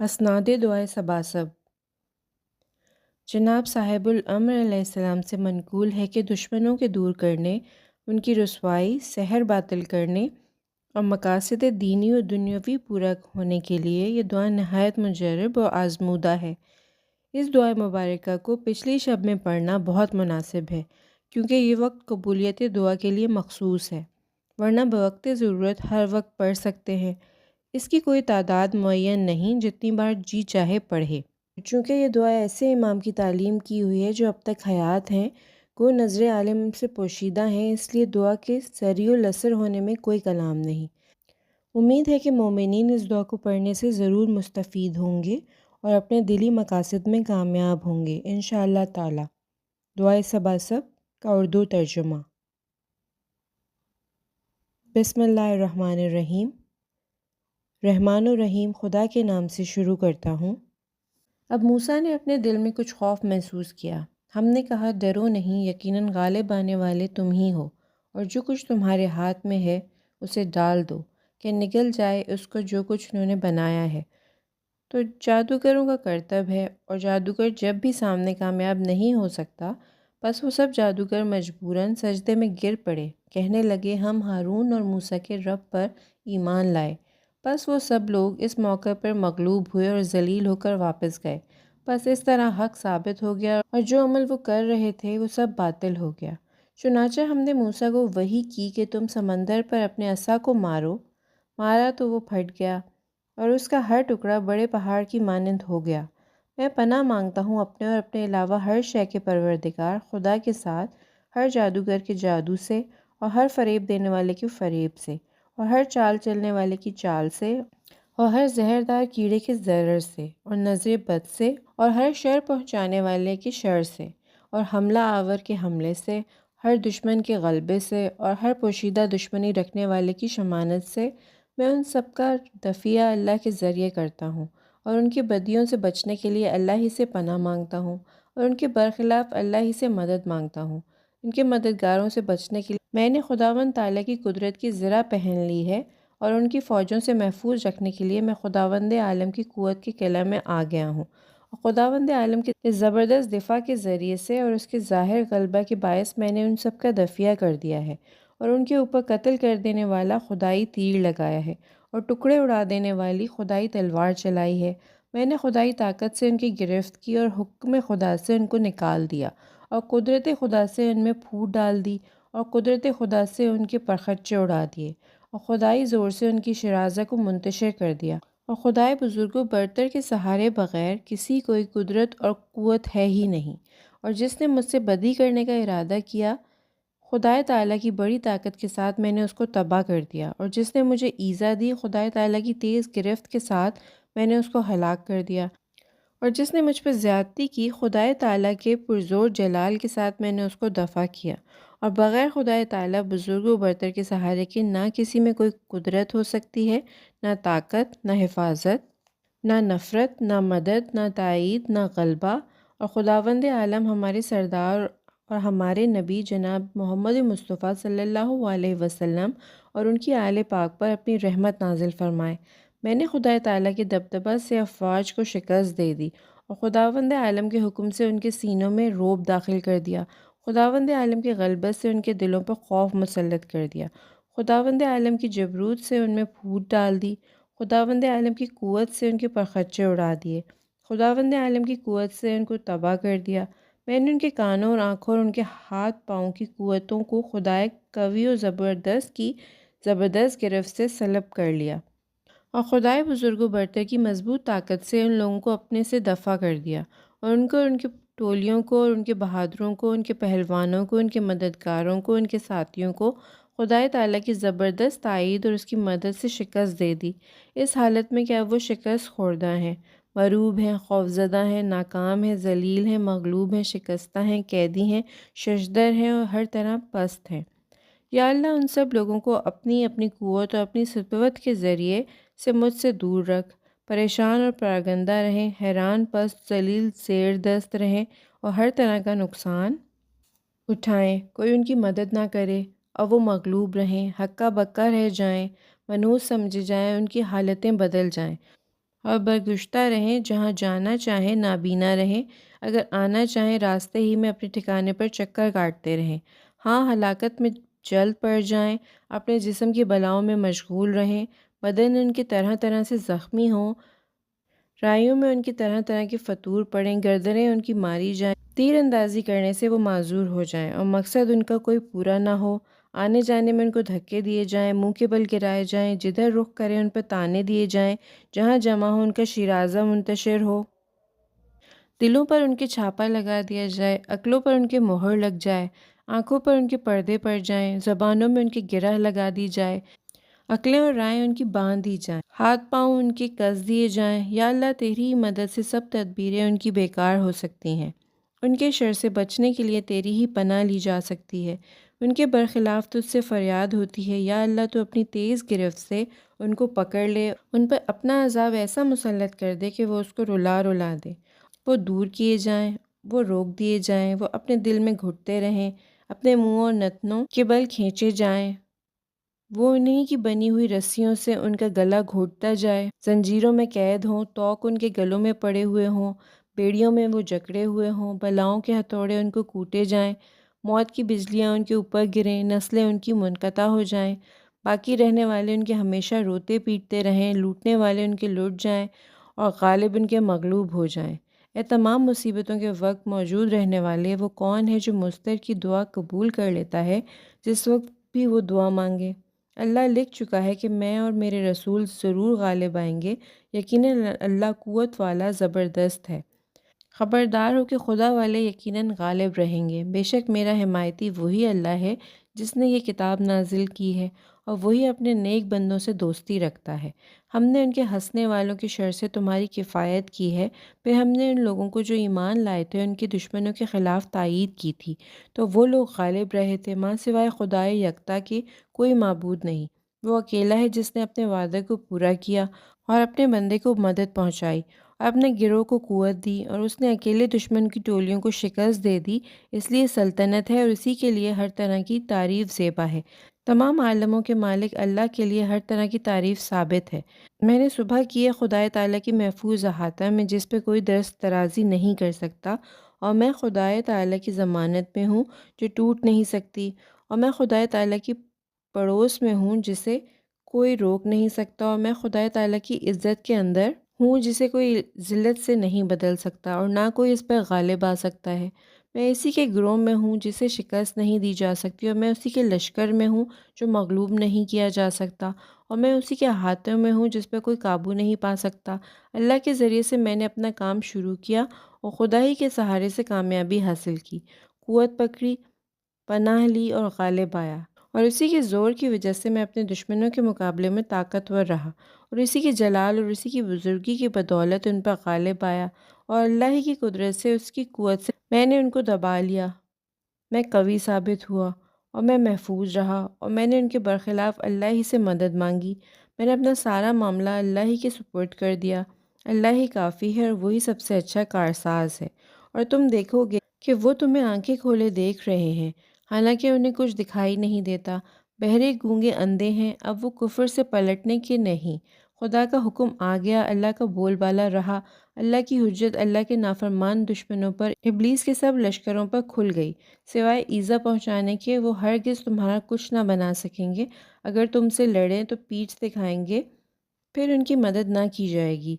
اسناد دعائے سباسب۔ جناب صاحب الامر علیہ السلام سے منقول ہے کہ دشمنوں کے دور کرنے، ان کی رسوائی، سحر باطل کرنے اور مقاصد دینی و دنیاوی پورا ہونے کے لیے یہ دعا نہایت مجرب اور آزمودہ ہے۔ اس دعائے مبارکہ کو پچھلی شب میں پڑھنا بہت مناسب ہے، کیونکہ یہ وقت قبولیت دعا کے لیے مخصوص ہے، ورنہ بوقت ضرورت ہر وقت پڑھ سکتے ہیں۔ اس کی کوئی تعداد معین نہیں، جتنی بار جی چاہے پڑھے۔ چونکہ یہ دعا ایسے امام کی تعلیم کی ہوئی ہے جو اب تک حیات ہیں، کو نظر عالم سے پوشیدہ ہیں، اس لیے دعا کے سریع الاثر ہونے میں کوئی کلام نہیں۔ امید ہے کہ مومنین اس دعا کو پڑھنے سے ضرور مستفید ہوں گے اور اپنے دلی مقاصد میں کامیاب ہوں گے انشاءاللہ تعالی۔ دعائے سباسب کا اردو ترجمہ۔ بسم اللہ الرحمن الرحیم۔ رحمان و رحیم خدا کے نام سے شروع کرتا ہوں۔ اب موسیٰ نے اپنے دل میں کچھ خوف محسوس کیا۔ ہم نے کہا ڈرو نہیں، یقیناً غالب آنے والے تم ہی ہو، اور جو کچھ تمہارے ہاتھ میں ہے اسے ڈال دو کہ نگل جائے اس کو جو کچھ انہوں نے بنایا ہے۔ تو جادوگروں کا کرتب ہے، اور جادوگر جب بھی سامنے کامیاب نہیں ہو سکتا، بس وہ سب جادوگر مجبوراً سجدے میں گر پڑے، کہنے لگے ہم ہارون اور موسیٰ کے رب پر ایمان لائے۔ بس وہ سب لوگ اس موقع پر مغلوب ہوئے اور ذلیل ہو کر واپس گئے۔ بس اس طرح حق ثابت ہو گیا اور جو عمل وہ کر رہے تھے وہ سب باطل ہو گیا۔ چنانچہ ہم نے موسیٰ کو وحی کی کہ تم سمندر پر اپنے عصا کو مارو۔ مارا تو وہ پھٹ گیا اور اس کا ہر ٹکڑا بڑے پہاڑ کی مانند ہو گیا۔ میں پناہ مانگتا ہوں اپنے اور اپنے علاوہ ہر شے کے پروردگار خدا کے ساتھ، ہر جادوگر کے جادو سے، اور ہر فریب دینے والے کے فریب سے، اور ہر چال چلنے والے کی چال سے، اور ہر زہردار کیڑے کے ضرر سے، اور نظر بد سے، اور ہر شر پہنچانے والے کے شر سے، اور حملہ آور کے حملے سے، ہر دشمن کے غلبے سے، اور ہر پوشیدہ دشمنی رکھنے والے کی شمانت سے۔ میں ان سب کا دفیہ اللہ کے ذریعے کرتا ہوں، اور ان کی بدیوں سے بچنے کے لیے اللہ ہی سے پناہ مانگتا ہوں، اور ان کے برخلاف اللہ ہی سے مدد مانگتا ہوں۔ ان کے مددگاروں سے بچنے کے لیے میں نے خداوند تعالیٰ کی قدرت کی زرہ پہن لی ہے، اور ان کی فوجوں سے محفوظ رکھنے کے لیے میں خداوند عالم کی قوت کے قلعہ میں آ گیا ہوں، اور خداوند عالم کے اس زبردست دفاع کے ذریعے سے اور اس کے ظاہر غلبہ کے باعث میں نے ان سب کا دفیہ کر دیا ہے، اور ان کے اوپر قتل کر دینے والا خدائی تیر لگایا ہے، اور ٹکڑے اڑا دینے والی خدائی تلوار چلائی ہے۔ میں نے خدائی طاقت سے ان کی گرفت کی، اور حکم خدا سے ان کو نکال دیا، اور قدرت خدا سے ان میں پھوٹ ڈال دی، اور قدرت خدا سے ان کے پرخچے اڑا دیے، اور خدائی زور سے ان کی شرازہ کو منتشر کر دیا، اور خدائے بزرگ و برتر کے سہارے بغیر کسی کوئی قدرت اور قوت ہے ہی نہیں۔ اور جس نے مجھ سے بدی کرنے کا ارادہ کیا، خدائے تعالیٰ کی بڑی طاقت کے ساتھ میں نے اس کو تباہ کر دیا، اور جس نے مجھے ایذا دی، خدائے تعالیٰ کی تیز گرفت کے ساتھ میں نے اس کو ہلاک کر دیا، اور جس نے مجھ پر زیادتی کی، خدائے تعالیٰ کے پرزور جلال کے ساتھ میں نے اس کو دفع کیا۔ اور بغیر خدائے تعالیٰ بزرگ و برتر کے سہارے کے نہ کسی میں کوئی قدرت ہو سکتی ہے، نہ طاقت، نہ حفاظت، نہ نفرت، نہ مدد، نہ تائید، نہ غلبہ۔ اور خداوند عالم ہمارے سردار اور ہمارے نبی جناب محمد مصطفیٰ صلی اللہ علیہ وسلم اور ان کی آل پاک پر اپنی رحمت نازل فرمائے۔ میں نے خدائے تعالیٰ کے دبدبہ سے افواج کو شکست دے دی، اور خداوند عالم کے حکم سے ان کے سینوں میں رعب داخل کر دیا۔ خداوند عالم کے غلبت سے ان کے دلوں پر خوف مسلط کر دیا۔ خداوند عالم کی جبروت سے ان میں پھوٹ ڈال دی۔ خداوند عالم کی قوت سے ان کے پرخچے اڑا دیے۔ خداوند عالم کی قوت سے ان کو تباہ کر دیا۔ میں نے ان کے کانوں اور آنکھوں اور ان کے ہاتھ پاؤں کی قوتوں کو خدائے قوی و زبردست کی زبردست گرفت سے سلب کر لیا، اور خدائے بزرگ و برتر کی مضبوط طاقت سے ان لوگوں کو اپنے سے دفع کر دیا، اور ان کو، ان کے ٹولیوں کو، اور ان کے بہادروں کو، ان کے پہلوانوں کو، ان کے مددگاروں کو، ان کے ساتھیوں کو خدائے تعالیٰ کی زبردست تائید اور اس کی مدد سے شکست دے دی۔ اس حالت میں کہ اب وہ شکست خوردہ ہیں، مروب ہیں، خوفزدہ ہیں، ناکام ہیں، ذلیل ہیں، مغلوب ہیں، شکستہ ہیں، قیدی ہیں، ششدر ہیں، اور ہر طرح پست ہیں۔ یا اللہ ان سب لوگوں کو اپنی اپنی قوت اور اپنی سطوت کے ذریعے سے مجھ سے دور رکھ، پریشان اور پراگندہ رہیں، حیران پست ذلیل زیر دست رہیں، اور ہر طرح کا نقصان اٹھائیں، کوئی ان کی مدد نہ کرے، اور وہ مغلوب رہیں، ہکا بکا رہ جائیں، منحوس سمجھے جائیں، ان کی حالتیں بدل جائیں، اور برگشتہ رہیں، جہاں جانا چاہیں نابینا رہیں، اگر آنا چاہیں راستے ہی میں اپنے ٹھکانے پر چکر کاٹتے رہیں۔ ہاں، ہلاکت میں جلد پڑ جائیں، اپنے جسم کی بلاؤں میں مشغول رہیں، بدن ان کی طرح طرح سے زخمی ہوں، رائیوں میں ان کی طرح طرح کے فطور پڑیں، گردنیں ان کی ماری جائیں، تیر اندازی کرنے سے وہ معذور ہو جائیں اور مقصد ان کا کوئی پورا نہ ہو، آنے جانے میں ان کو دھکے دیے جائیں، منہ کے بل گرائے جائیں، جدھر رخ کریں ان پر تانے دیے جائیں، جہاں جمع ہو ان کا شیرازہ منتشر ہو، دلوں پر ان کے چھاپا لگا دیا جائے، عقلوں پر ان کے مہر لگ جائے، آنکھوں پر ان کے پردے پڑ جائیں، زبانوں میں ان کی گرہ لگا دی جائے، عقلیں اور رائیں ان کی باندھ دی جائیں، ہاتھ پاؤں ان کے کس دیے جائیں۔ یا اللہ، تیری ہی مدد سے سب تدبیریں ان کی بیکار ہو سکتی ہیں، ان کے شر سے بچنے کے لیے تیری ہی پناہ لی جا سکتی ہے، ان کے برخلاف تجھ سے فریاد ہوتی ہے۔ یا اللہ، تو اپنی تیز گرفت سے ان کو پکڑ لے، ان پر اپنا عذاب ایسا مسلط کر دے کہ وہ اس کو رلا رلا دے، وہ دور کیے جائیں، وہ روک دیے جائیں، وہ اپنے دل میں گھٹتے رہیں، اپنے منہ اور نتنوں کے بل کھینچے جائیں، وہ انہی کی بنی ہوئی رسیوں سے ان کا گلا گھوٹتا جائے، زنجیروں میں قید ہوں، توق ان کے گلوں میں پڑے ہوئے ہوں، بیڑیوں میں وہ جکڑے ہوئے ہوں، بلاؤں کے ہتھوڑے ان کو کوٹے جائیں، موت کی بجلیاں ان کے اوپر گریں، نسلیں ان کی منقطع ہو جائیں، باقی رہنے والے ان کے ہمیشہ روتے پیٹتے رہیں، لوٹنے والے ان کے لٹ جائیں اور غالب ان کے مغلوب ہو جائیں۔ اے تمام مصیبتوں کے وقت موجود رہنے والے، وہ کون ہے جو مضطر کی دعا قبول کر لیتا ہے جس وقت بھی وہ دعا مانگے؟ اللہ لکھ چکا ہے کہ میں اور میرے رسول ضرور غالب آئیں گے، یقیناً اللہ قوت والا زبردست ہے۔ خبردار ہو کہ خدا والے یقیناً غالب رہیں گے، بے شک میرا حمایتی وہی اللہ ہے جس نے یہ کتاب نازل کی ہے، اور وہی اپنے نیک بندوں سے دوستی رکھتا ہے۔ ہم نے ان کے ہنسنے والوں کی شر سے تمہاری کفایت کی ہے، پھر ہم نے ان لوگوں کو جو ایمان لائے تھے ان کے دشمنوں کے خلاف تائید کی تھی، تو وہ لوگ غالب رہے تھے۔ ماں سوائے خدائے یکتا کے کوئی معبود نہیں، وہ اکیلا ہے جس نے اپنے وعدے کو پورا کیا اور اپنے بندے کو مدد پہنچائی اور اپنے گروہ کو قوت دی، اور اس نے اکیلے دشمن کی ٹولیوں کو شکست دے دی، اس لیے سلطنت ہے اور اسی کے لیے ہر طرح کی تعریف زیبا ہے۔ تمام عالموں کے مالک اللہ کے لیے ہر طرح کی تعریف ثابت ہے۔ میں نے صبح کی ہے خدائے تعالیٰ کی محفوظ احاطہ میں، جس پہ کوئی درست ترازی نہیں کر سکتا، اور میں خدائے تعالیٰ کی ضمانت میں ہوں جو ٹوٹ نہیں سکتی، اور میں خدائے تعالیٰ کی پڑوس میں ہوں جسے کوئی روک نہیں سکتا، اور میں خدائے تعالیٰ کی عزت کے اندر ہوں جسے کوئی ذلت سے نہیں بدل سکتا اور نہ کوئی اس پر غالب آ سکتا ہے۔ میں اسی کے گروہ میں ہوں جسے شکست نہیں دی جا سکتی، اور میں اسی کے لشکر میں ہوں جو مغلوب نہیں کیا جا سکتا، اور میں اسی کے ہاتھوں میں ہوں جس پہ کوئی قابو نہیں پا سکتا۔ اللہ کے ذریعے سے میں نے اپنا کام شروع کیا اور خدا ہی کے سہارے سے کامیابی حاصل کی، قوت پکڑی، پناہ لی اور غالب آیا، اور اسی کے زور کی وجہ سے میں اپنے دشمنوں کے مقابلے میں طاقتور رہا، اور اسی کے جلال اور اسی کی بزرگی کی بدولت ان پر غالب آیا، اور اللہ ہی کی قدرت سے، اس کی قوت سے میں نے ان کو دبا لیا، میں قوی ثابت ہوا اور میں محفوظ رہا، اور میں نے ان کے برخلاف اللہ ہی سے مدد مانگی۔ میں نے اپنا سارا معاملہ اللہ ہی کے سپرد کر دیا۔ اللہ ہی کافی ہے اور وہی سب سے اچھا کارساز ہے۔ اور تم دیکھو گے کہ وہ تمہیں آنکھیں کھولے دیکھ رہے ہیں، حالانکہ انہیں کچھ دکھائی نہیں دیتا، بہرے گونگے اندھے ہیں، اب وہ کفر سے پلٹنے کے نہیں۔ خدا کا حکم آ گیا، اللہ کا بول بالا رہا، اللہ کی حجت اللہ کے نافرمان دشمنوں پر، ابلیس کے سب لشکروں پر کھل گئی، سوائے ایذا پہنچانے کے وہ ہرگز تمہارا کچھ نہ بنا سکیں گے، اگر تم سے لڑیں تو پیٹھ دکھائیں گے، پھر ان کی مدد نہ کی جائے گی،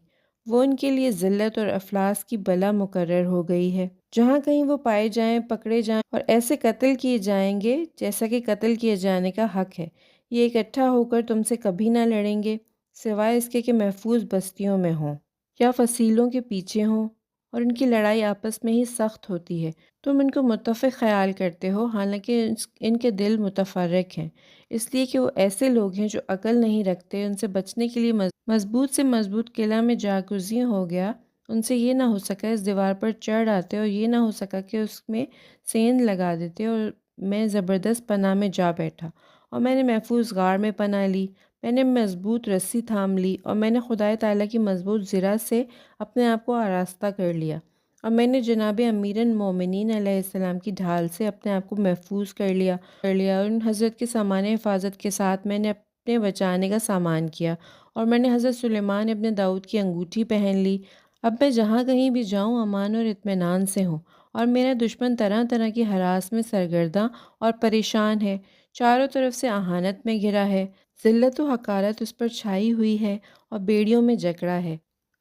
وہ ان کے لیے ذلت اور افلاس کی بلا مقرر ہو گئی ہے۔ جہاں کہیں وہ پائے جائیں، پکڑے جائیں اور ایسے قتل کیے جائیں گے جیسا کہ قتل کیے جانے کا حق ہے، یہ اکٹھا ہو کر تم سے کبھی نہ لڑیں گے، سوائے اس کے کہ محفوظ بستیوں میں ہوں یا فصیلوں کے پیچھے ہوں، اور ان کی لڑائی آپس میں ہی سخت ہوتی ہے۔ تم ان کو متفق خیال کرتے ہو، حالانکہ ان کے دل متفرق ہیں، اس لیے کہ وہ ایسے لوگ ہیں جو عقل نہیں رکھتے۔ ان سے بچنے کے لیے مضبوط سے مضبوط قلعہ میں جاگزیں ہو گیا، ان سے یہ نہ ہو سکا اس دیوار پر چڑھ آتے، اور یہ نہ ہو سکا کہ اس میں سیند لگا دیتے، اور میں زبردست پناہ میں جا بیٹھا، اور میں نے محفوظ غار میں پناہ لی، میں نے مضبوط رسی تھام لی، اور میں نے خدائے تعالیٰ کی مضبوط زرہ سے اپنے آپ کو آراستہ کر لیا، اور میں نے جناب امیر المومنین علیہ السلام کی ڈھال سے اپنے آپ کو محفوظ کر لیا، اور ان حضرت کے سامان حفاظت کے ساتھ میں نے اپنے بچانے کا سامان کیا، اور میں نے حضرت سلیمان ابن داؤد کی انگوٹھی پہن لی۔ اب میں جہاں کہیں بھی جاؤں امان اور اطمینان سے ہوں، اور میرا دشمن طرح طرح کی ہراس میں سرگرداں اور پریشان ہے، چاروں طرف سے اہانت میں گھرا ہے، ذلت و حقارت اس پر چھائی ہوئی ہے اور بیڑیوں میں جکڑا ہے۔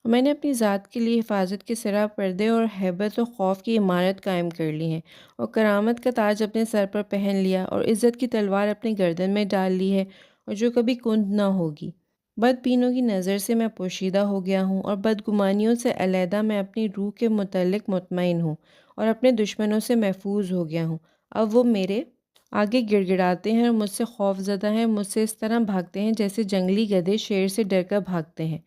میں نے اپنی ذات کے لیے حفاظت کے سرا پردے اور ہیبت و خوف کی عمارت قائم کر لی ہے، اور کرامت کا تاج اپنے سر پر پہن لیا، اور عزت کی تلوار اپنی گردن میں ڈال لی ہے، اور جو کبھی کند نہ ہوگی۔ بد بینوں کی نظر سے میں پوشیدہ ہو گیا ہوں، اور بدگمانیوں سے علیحدہ میں اپنی روح کے متعلق مطمئن ہوں، اور اپنے دشمنوں سے محفوظ ہو گیا ہوں۔ اب وہ میرے آگے گڑ گڑاتے ہیں اور مجھ سے خوف زدہ ہیں، مجھ سے اس طرح بھاگتے ہیں جیسے جنگلی گدھے شیر سے ڈر کر بھاگتے ہیں۔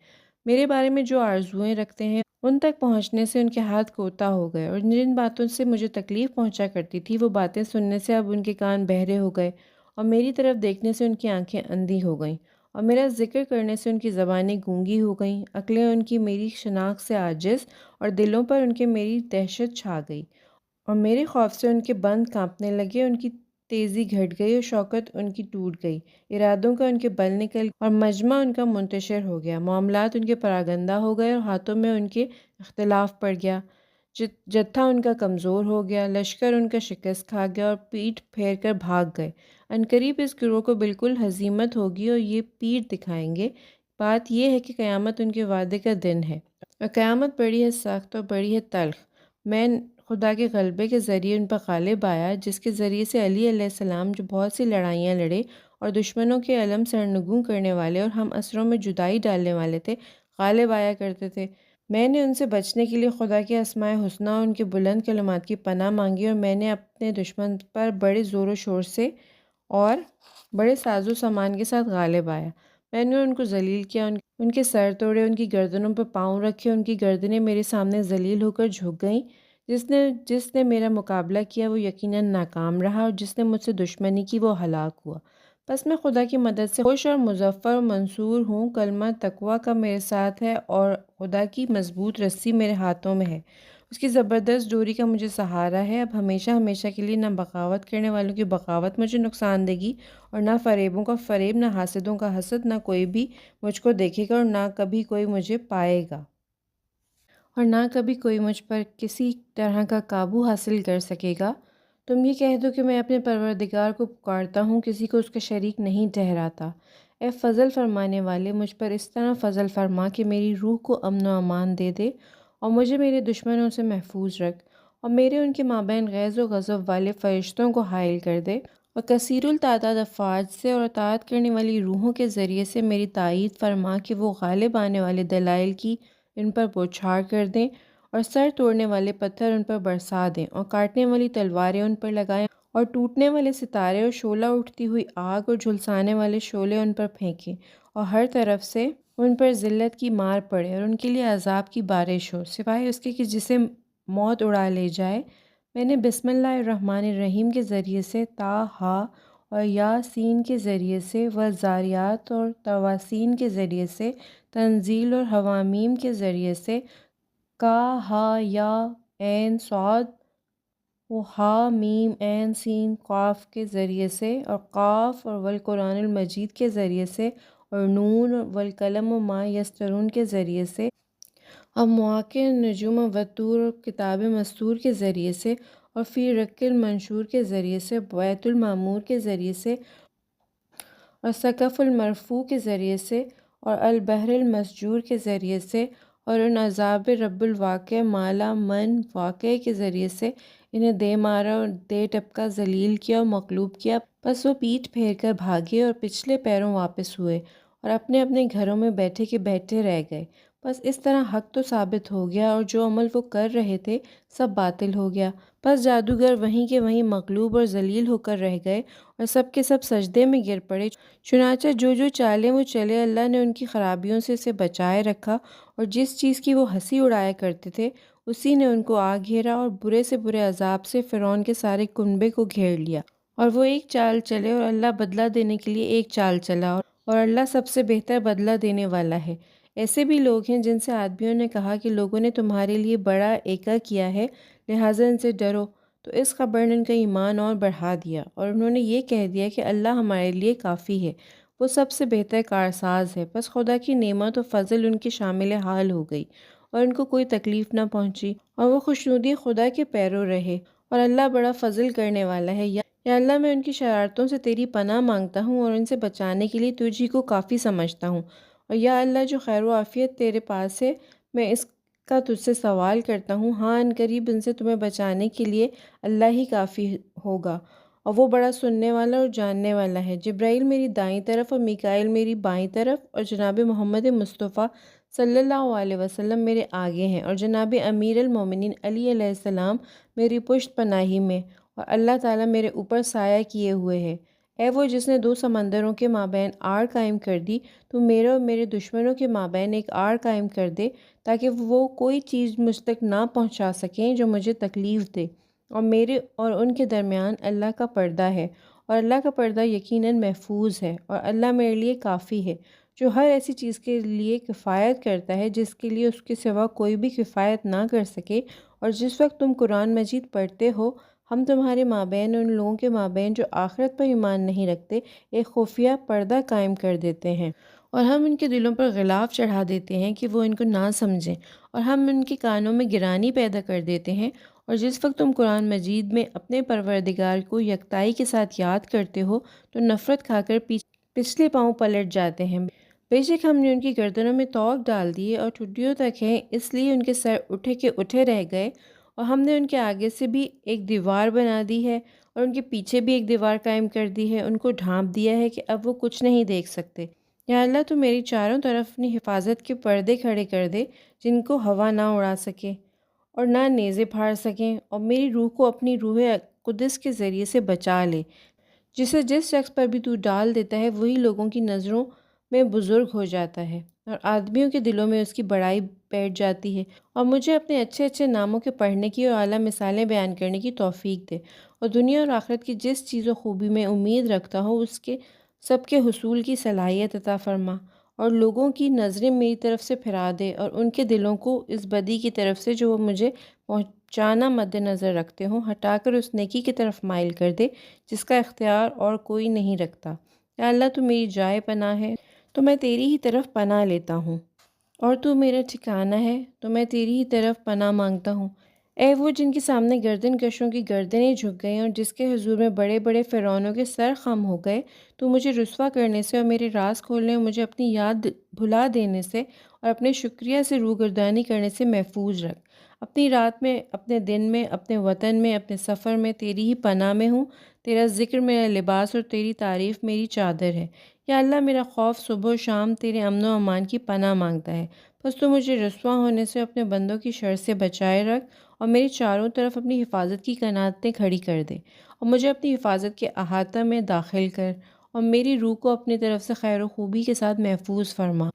میرے بارے میں جو آرزوئیں رکھتے ہیں ان تک پہنچنے سے ان کے ہاتھ کوتا ہو گئے، اور جن باتوں سے مجھے تکلیف پہنچا کرتی تھی وہ باتیں سننے سے اب ان کے کان بہرے ہو گئے، اور میری طرف دیکھنے سے ان کی آنکھیں اندھی ہو گئیں، اور میرا ذکر کرنے سے ان کی زبانیں گونگی ہو گئیں، عقلیں ان کی میری شناخت سے عاجز، اور دلوں پر ان کے میری دہشت چھا گئی، اور میرے خوف سے ان کے بند کانپنے لگے، ان کی تیزی گھٹ گئی اور شوکت ان کی ٹوٹ گئی، ارادوں کا ان کے بل نکل اور مجمع ان کا منتشر ہو گیا، معاملات ان کے پراگندہ ہو گئے اور ہاتھوں میں ان کے اختلاف پڑ گیا، جتھا ان کا کمزور ہو گیا، لشکر ان کا شکست کھا گیا اور پیٹھ پھیر کر بھاگ گئے۔ عنقریب اس گروہ کو بالکل ہزیمت ہوگی اور یہ پیٹھ دکھائیں گے۔ بات یہ ہے کہ قیامت ان کے وعدے کا دن ہے، اور قیامت بڑی ہے سخت اور بڑی ہے تلخ۔ میں خدا کے غلبے کے ذریعے ان پر غالب آیا، جس کے ذریعے سے علی علیہ السلام جو بہت سی لڑائیاں لڑے اور دشمنوں کے علم سرنگوں کرنے والے اور ہم اسروں میں جدائی ڈالنے والے تھے، غالب آیا کرتے تھے۔ میں نے ان سے بچنے کے لیے خدا کے اسماء حسنیٰ اور ان کے بلند کلمات کی پناہ مانگی، اور میں نے اپنے دشمن پر بڑے زور و شور سے اور بڑے ساز و سامان کے ساتھ غالب آیا۔ میں نے ان کو ذلیل کیا، ان کے سر توڑے، ان کی گردنوں پر پاؤں رکھے، ان کی گردنیں میرے سامنے ذلیل ہو کر جھک گئیں۔ جس نے میرا مقابلہ کیا وہ یقیناً ناکام رہا، اور جس نے مجھ سے دشمنی کی وہ ہلاک ہوا۔ بس میں خدا کی مدد سے خوش اور مظفر و منصور ہوں، کلمہ تقویٰ کا میرے ساتھ ہے، اور خدا کی مضبوط رسی میرے ہاتھوں میں ہے، اس کی زبردست ڈوری کا مجھے سہارا ہے۔ اب ہمیشہ ہمیشہ کے لیے نہ بغاوت کرنے والوں کی بغاوت مجھے نقصان دے گی، اور نہ فریبوں کا فریب، نہ حاسدوں کا حسد، نہ کوئی بھی مجھ کو دیکھے گا، اور نہ کبھی کوئی مجھے پائے گا، اور نہ کبھی کوئی مجھ پر کسی طرح کا قابو حاصل کر سکے گا۔ تم یہ کہہ دو کہ میں اپنے پروردگار کو پکارتا ہوں، کسی کو اس کا شریک نہیں ٹھہراتا۔ اے فضل فرمانے والے، مجھ پر اس طرح فضل فرما کہ میری روح کو امن و امان دے دے، اور مجھے میرے دشمنوں سے محفوظ رکھ، اور میرے ان کے مابین غیظ و غضب والے فرشتوں کو حائل کر دے، اور کثیر التعداد افواج سے اور اطاعت کرنے والی روحوں کے ذریعے سے میری تائید فرما کہ وہ غالب آنے والے دلائل کی ان پر بوچھار کر دیں، اور سر توڑنے والے پتھر ان پر برسا دیں، اور کاٹنے والی تلواریں ان پر لگائیں، اور ٹوٹنے والے ستارے اور شعلہ اٹھتی ہوئی آگ اور جھلسانے والے شعلے ان پر پھینکیں، اور ہر طرف سے ان پر ذلت کی مار پڑے اور ان کے لیے عذاب کی بارش ہو، سوائے اس کے کہ جسے موت اڑا لے جائے۔ میں نے بسم اللہ الرحمن الرحیم کے ذریعے سے تا ہا اور یا سین کے ذریعے سے والذاریات اور تواسین کے ذریعے سے تنزیل اور حوامیم کے ذریعے سے کا ہا یا عین صاد و ہا میم عین سین قاف کے ذریعے سے، اور قاف اور والقرآن المجید کے ذریعے سے، اور نون والقلم و ما یسطرون کے ذریعے سے، اور مواقع نجوم والطور اور کتاب مستور کے ذریعے سے، اور فی رق المنشور کے ذریعے سے، بیت المعمور کے ذریعے سے، اور سقف المرفوع کے ذریعے سے، اور البحر المسجور کے ذریعے سے، اور ان عذاب رب الواقع مالا من واقع کے ذریعے سے انہیں دے مارا اور دے ٹپکا، ذلیل کیا اور مغلوب کیا، پس وہ پیٹھ پھیر کر بھاگے اور پچھلے پیروں واپس ہوئے، اور اپنے اپنے گھروں میں بیٹھے کے بیٹھے رہ گئے۔ بس اس طرح حق تو ثابت ہو گیا، اور جو عمل وہ کر رہے تھے سب باطل ہو گیا۔ بس جادوگر وہیں کے وہیں مغلوب اور ذلیل ہو کر رہ گئے، اور سب کے سب سجدے میں گر پڑے۔ چنانچہ جو جو چالیں وہ چلے، اللہ نے ان کی خرابیوں سے اسے بچائے رکھا، اور جس چیز کی وہ ہنسی اڑایا کرتے تھے اسی نے ان کو آ گھیرا، اور برے سے برے عذاب سے فرعون کے سارے کنبے کو گھیر لیا۔ اور وہ ایک چال چلے، اور اللہ بدلہ دینے کے لیے ایک چال چلا، اور اللہ سب سے بہتر بدلہ دینے والا ہے۔ ایسے بھی لوگ ہیں جن سے آدمیوں نے کہا کہ لوگوں نے تمہارے لیے بڑا ایکا کیا ہے، لہٰذا ان سے ڈرو، تو اس خبر نے ان کا ایمان اور بڑھا دیا، اور انہوں نے یہ کہہ دیا کہ اللہ ہمارے لیے کافی ہے۔ وہ سب سے بہتر کارساز ہے۔ بس خدا کی نعمت و فضل ان کے شامل حال ہو گئی اور ان کو کوئی تکلیف نہ پہنچی اور وہ خوشنودی خدا کے پیرو رہے، اور اللہ بڑا فضل کرنے والا ہے۔ یا اللہ، میں ان کی شرارتوں سے تیری پناہ مانگتا ہوں اور ان سے بچانے کے لیے تجھی کو کافی سمجھتا ہوں۔ اور یا اللہ، جو خیر و عافیت تیرے پاس ہے، میں اس کا تجھ سے سوال کرتا ہوں۔ ہاں، ان قریب ان سے تمہیں بچانے کے لیے اللہ ہی کافی ہوگا، اور وہ بڑا سننے والا اور جاننے والا ہے۔ جبرائیل میری دائیں طرف اور میکائیل میری بائیں طرف، اور جناب محمد مصطفیٰ صلی اللہ علیہ وسلم میرے آگے ہیں، اور جناب امیر المومنین علی علیہ السلام میری پشت پناہی میں، اور اللہ تعالیٰ میرے اوپر سایہ کیے ہوئے ہے۔ اے وہ جس نے دو سمندروں کے مابین آڑ قائم کر دی، تو میرے اور میرے دشمنوں کے مابین ایک آڑ قائم کر دے، تاکہ وہ کوئی چیز مجھ تک نہ پہنچا سکیں جو مجھے تکلیف دے۔ اور میرے اور ان کے درمیان اللہ کا پردہ ہے، اور اللہ کا پردہ یقیناً محفوظ ہے، اور اللہ میرے لیے کافی ہے، جو ہر ایسی چیز کے لیے کفایت کرتا ہے جس کے لیے اس کے سوا کوئی بھی کفایت نہ کر سکے۔ اور جس وقت تم قرآن مجید پڑھتے ہو، ہم تمہارے مابین اور ان لوگوں کے مابین جو آخرت پر ایمان نہیں رکھتے ایک خفیہ پردہ قائم کر دیتے ہیں، اور ہم ان کے دلوں پر غلاف چڑھا دیتے ہیں کہ وہ ان کو نہ سمجھیں، اور ہم ان کے کانوں میں گرانی پیدا کر دیتے ہیں۔ اور جس وقت تم قرآن مجید میں اپنے پروردگار کو یکتائی کے ساتھ یاد کرتے ہو، تو نفرت کھا کر پچھلے پاؤں پلٹ جاتے ہیں۔ بے شک ہم نے ان کی گردنوں میں توق ڈال دیے اور ٹھڈیوں تک ہیں، اس لیے ان کے سر اٹھے کے اٹھے رہ گئے، اور ہم نے ان کے آگے سے بھی ایک دیوار بنا دی ہے اور ان کے پیچھے بھی ایک دیوار قائم کر دی ہے، ان کو ڈھانپ دیا ہے کہ اب وہ کچھ نہیں دیکھ سکتے۔ یا اللہ، تو میری چاروں طرف اپنی حفاظت کے پردے کھڑے کر دے، جن کو ہوا نہ اڑا سکے اور نہ نیزے پھاڑ سکیں، اور میری روح کو اپنی روح قدس کے ذریعے سے بچا لے، جسے جس شخص پر بھی تو ڈال دیتا ہے وہی لوگوں کی نظروں میں بزرگ ہو جاتا ہے، اور آدمیوں کے دلوں میں اس کی بڑائی بیٹھ جاتی ہے۔ اور مجھے اپنے اچھے اچھے ناموں کے پڑھنے کی اور اعلیٰ مثالیں بیان کرنے کی توفیق دے، اور دنیا اور آخرت کی جس چیز و خوبی میں امید رکھتا ہوں اس کے سب کے حصول کی صلاحیت عطا فرما، اور لوگوں کی نظریں میری طرف سے پھرا دے، اور ان کے دلوں کو اس بدی کی طرف سے جو وہ مجھے پہنچانا مد نظر رکھتے ہوں ہٹا کر اس نیکی کی طرف مائل کر دے جس کا اختیار اور کوئی نہیں رکھتا۔ یا اللہ، تو میری جائے پناہ ہے تو میں تیری ہی طرف پناہ لیتا ہوں، اور تو میرا ٹھکانہ ہے تو میں تیری ہی طرف پناہ مانگتا ہوں۔ اے وہ جن کے سامنے گردن کشوں کی گردنیں جھک گئیں اور جس کے حضور میں بڑے بڑے فرعونوں کے سر خم ہو گئے، تو مجھے رسوا کرنے سے اور میرے راز کھولنے اور مجھے اپنی یاد بھلا دینے سے اور اپنے شکریہ سے روگردانی کرنے سے محفوظ رکھ۔ اپنی رات میں، اپنے دن میں، اپنے وطن میں، اپنے سفر میں تیری ہی پناہ میں ہوں۔ تیرا ذکر میرا لباس اور تیری تعریف میری چادر ہے۔ یا اللہ، میرا خوف صبح و شام تیرے امن و امان کی پناہ مانگتا ہے، بس تو مجھے رسوا ہونے سے اپنے بندوں کی شر سے بچائے رکھ، اور میری چاروں طرف اپنی حفاظت کی قناتیں کھڑی کر دے، اور مجھے اپنی حفاظت کے احاطہ میں داخل کر، اور میری روح کو اپنی طرف سے خیر و خوبی کے ساتھ محفوظ فرما،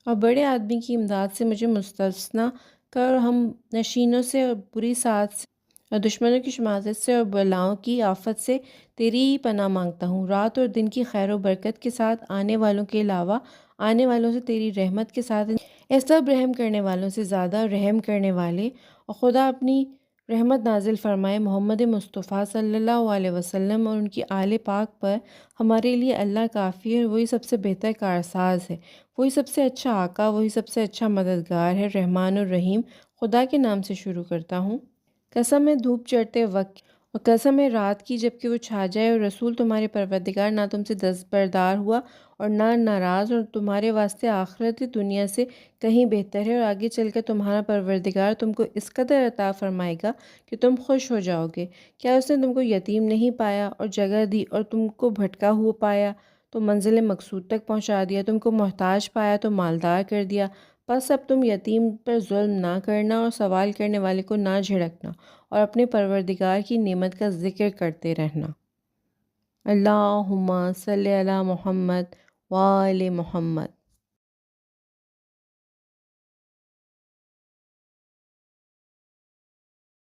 اور بڑے آدمی کی امداد سے مجھے مستثنیٰ کر، اور ہم نشینوں سے اور بری ساعت سے اور دشمنوں کی شماتت سے اور بلاؤں کی آفت سے تیری ہی پناہ مانگتا ہوں۔ رات اور دن کی خیر و برکت کے ساتھ آنے والوں کے علاوہ آنے والوں سے تیری رحمت کے ساتھ اے سب رحم کرنے والوں سے زیادہ رحم کرنے والے، اور خدا اپنی رحمت نازل فرمائے محمد مصطفیٰ صلی اللہ علیہ وسلم اور ان کی آل پاک پر۔ ہمارے لیے اللہ کافی ہے، وہی سب سے بہتر کارساز ہے، وہی سب سے اچھا آقا، وہی سب سے اچھا مددگار ہے، رحمان الرحیم۔ خدا کے نام سے شروع کرتا ہوں۔ قسم ہے دھوپ چڑھتے وقت اور قسم ہے رات کی جب کہ وہ چھا جائے، اور رسول تمہارے پروردگار نہ تم سے دستبردار ہوا اور نہ ناراض، اور تمہارے واسطے آخرت دنیا سے کہیں بہتر ہے، اور آگے چل کر تمہارا پروردگار تم کو اس قدر عطا فرمائے گا کہ تم خوش ہو جاؤ گے۔ کیا اس نے تم کو یتیم نہیں پایا اور جگہ دی، اور تم کو بھٹکا ہوا پایا تو منزل مقصود تک پہنچا دیا، تم کو محتاج پایا تو مالدار کر دیا؟ بس اب تم یتیم پر ظلم نہ کرنا اور سوال کرنے والے کو نہ جھڑکنا، اور اپنے پروردگار کی نعمت کا ذکر کرتے رہنا۔ اللہم صلی علی محمد وآل محمد۔